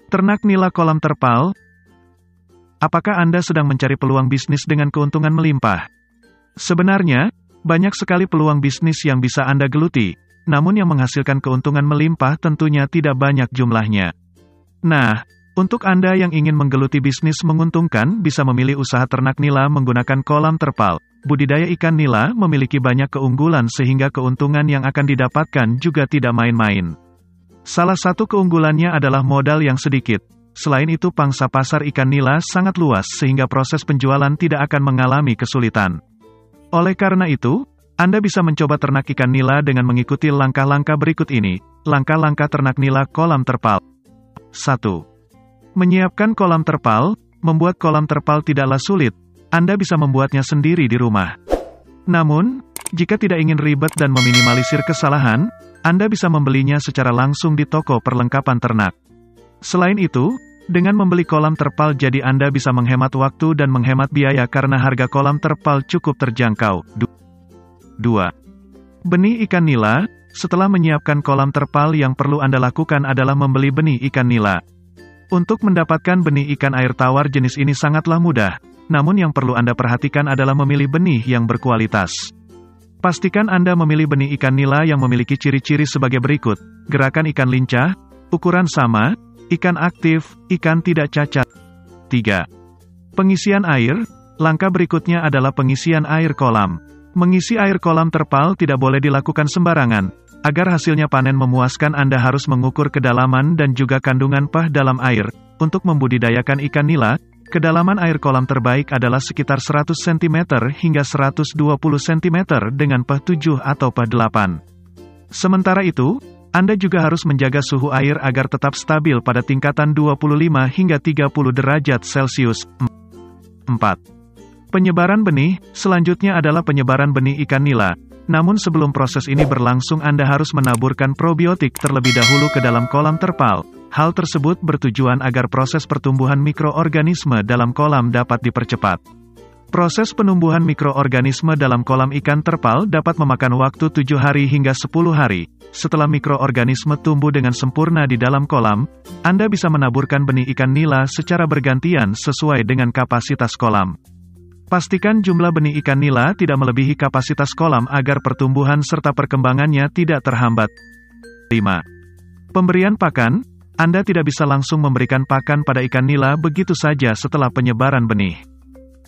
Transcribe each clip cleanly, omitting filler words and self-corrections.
Ternak nila kolam terpal. Apakah Anda sedang mencari peluang bisnis dengan keuntungan melimpah? Sebenarnya, banyak sekali peluang bisnis yang bisa Anda geluti, namun yang menghasilkan keuntungan melimpah tentunya tidak banyak jumlahnya. Nah, untuk Anda yang ingin menggeluti bisnis menguntungkan, bisa memilih usaha ternak nila menggunakan kolam terpal. Budidaya ikan nila memiliki banyak keunggulan sehingga keuntungan yang akan didapatkan juga tidak main-main. Salah satu keunggulannya adalah modal yang sedikit. Selain itu, pangsa pasar ikan nila sangat luas sehingga proses penjualan tidak akan mengalami kesulitan. Oleh karena itu, Anda bisa mencoba ternak ikan nila dengan mengikuti langkah-langkah berikut ini. Langkah-langkah ternak nila kolam terpal. 1. Menyiapkan kolam terpal. Membuat kolam terpal tidaklah sulit. Anda bisa membuatnya sendiri di rumah. Namun, jika tidak ingin ribet dan meminimalisir kesalahan, Anda bisa membelinya secara langsung di toko perlengkapan ternak. Selain itu, dengan membeli kolam terpal jadi Anda bisa menghemat waktu dan menghemat biaya karena harga kolam terpal cukup terjangkau. 2. Benih ikan nila. Setelah menyiapkan kolam terpal, yang perlu Anda lakukan adalah membeli benih ikan nila. Untuk mendapatkan benih ikan air tawar jenis ini sangatlah mudah, namun yang perlu Anda perhatikan adalah memilih benih yang berkualitas. Pastikan Anda memilih benih ikan nila yang memiliki ciri-ciri sebagai berikut: gerakan ikan lincah, ukuran sama, ikan aktif, ikan tidak cacat. 3. Pengisian air. Langkah berikutnya adalah pengisian air kolam. Mengisi air kolam terpal tidak boleh dilakukan sembarangan. Agar hasilnya panen memuaskan, Anda harus mengukur kedalaman dan juga kandungan pH dalam air. Untuk membudidayakan ikan nila, kedalaman air kolam terbaik adalah sekitar 100 cm hingga 120 cm dengan pH 7 atau pH 8. Sementara itu, Anda juga harus menjaga suhu air agar tetap stabil pada tingkatan 25 hingga 30 derajat Celcius. 4. Penyebaran benih. Selanjutnya adalah penyebaran benih ikan nila. Namun sebelum proses ini berlangsung, Anda harus menaburkan probiotik terlebih dahulu ke dalam kolam terpal. Hal tersebut bertujuan agar proses pertumbuhan mikroorganisme dalam kolam dapat dipercepat. Proses penumbuhan mikroorganisme dalam kolam ikan terpal dapat memakan waktu 7 hari hingga 10 hari. Setelah mikroorganisme tumbuh dengan sempurna di dalam kolam, Anda bisa menaburkan benih ikan nila secara bergantian sesuai dengan kapasitas kolam. Pastikan jumlah benih ikan nila tidak melebihi kapasitas kolam agar pertumbuhan serta perkembangannya tidak terhambat. 5. Pemberian pakan. Anda tidak bisa langsung memberikan pakan pada ikan nila begitu saja setelah penyebaran benih.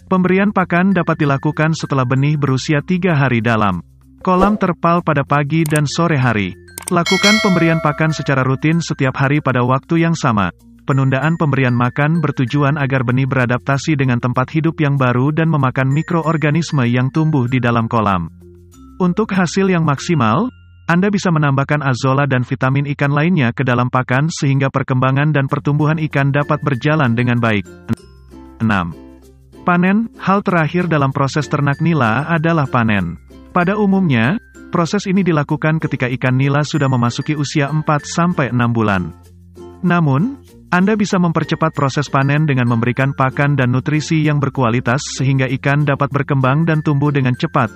Pemberian pakan dapat dilakukan setelah benih berusia 3 hari dalam kolam terpal pada pagi dan sore hari. Lakukan pemberian pakan secara rutin setiap hari pada waktu yang sama. Penundaan pemberian makan bertujuan agar benih beradaptasi dengan tempat hidup yang baru dan memakan mikroorganisme yang tumbuh di dalam kolam. Untuk hasil yang maksimal, Anda bisa menambahkan azola dan vitamin ikan lainnya ke dalam pakan sehingga perkembangan dan pertumbuhan ikan dapat berjalan dengan baik. 6. Panen. Hal terakhir dalam proses ternak nila adalah panen. Pada umumnya, proses ini dilakukan ketika ikan nila sudah memasuki usia 4-6 bulan. Namun, Anda bisa mempercepat proses panen dengan memberikan pakan dan nutrisi yang berkualitas sehingga ikan dapat berkembang dan tumbuh dengan cepat.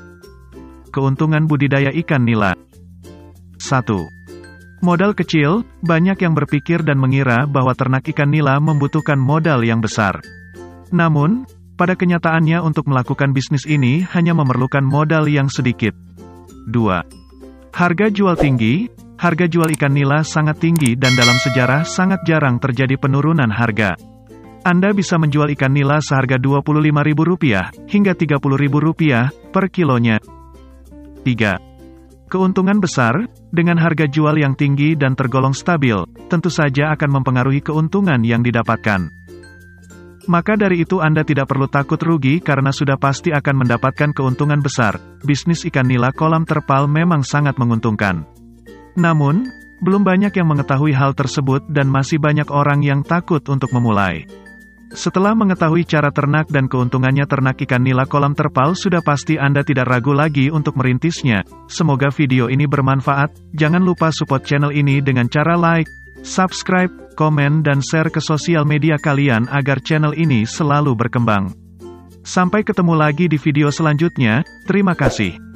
Keuntungan budidaya ikan nila. 1. Modal kecil. Banyak yang berpikir dan mengira bahwa ternak ikan nila membutuhkan modal yang besar. Namun, pada kenyataannya untuk melakukan bisnis ini hanya memerlukan modal yang sedikit. 2. Harga jual tinggi. Harga jual ikan nila sangat tinggi dan dalam sejarah sangat jarang terjadi penurunan harga. Anda bisa menjual ikan nila seharga Rp25.000 hingga Rp30.000 per kilonya. 3. Keuntungan besar. Dengan harga jual yang tinggi dan tergolong stabil, tentu saja akan mempengaruhi keuntungan yang didapatkan. Maka dari itu Anda tidak perlu takut rugi karena sudah pasti akan mendapatkan keuntungan besar. Bisnis ikan nila kolam terpal memang sangat menguntungkan. Namun, belum banyak yang mengetahui hal tersebut dan masih banyak orang yang takut untuk memulai. Setelah mengetahui cara ternak dan keuntungannya ternak ikan nila kolam terpal, sudah pasti Anda tidak ragu lagi untuk merintisnya. Semoga video ini bermanfaat. Jangan lupa support channel ini dengan cara like, subscribe, komen dan share ke sosial media kalian agar channel ini selalu berkembang. Sampai ketemu lagi di video selanjutnya. Terima kasih.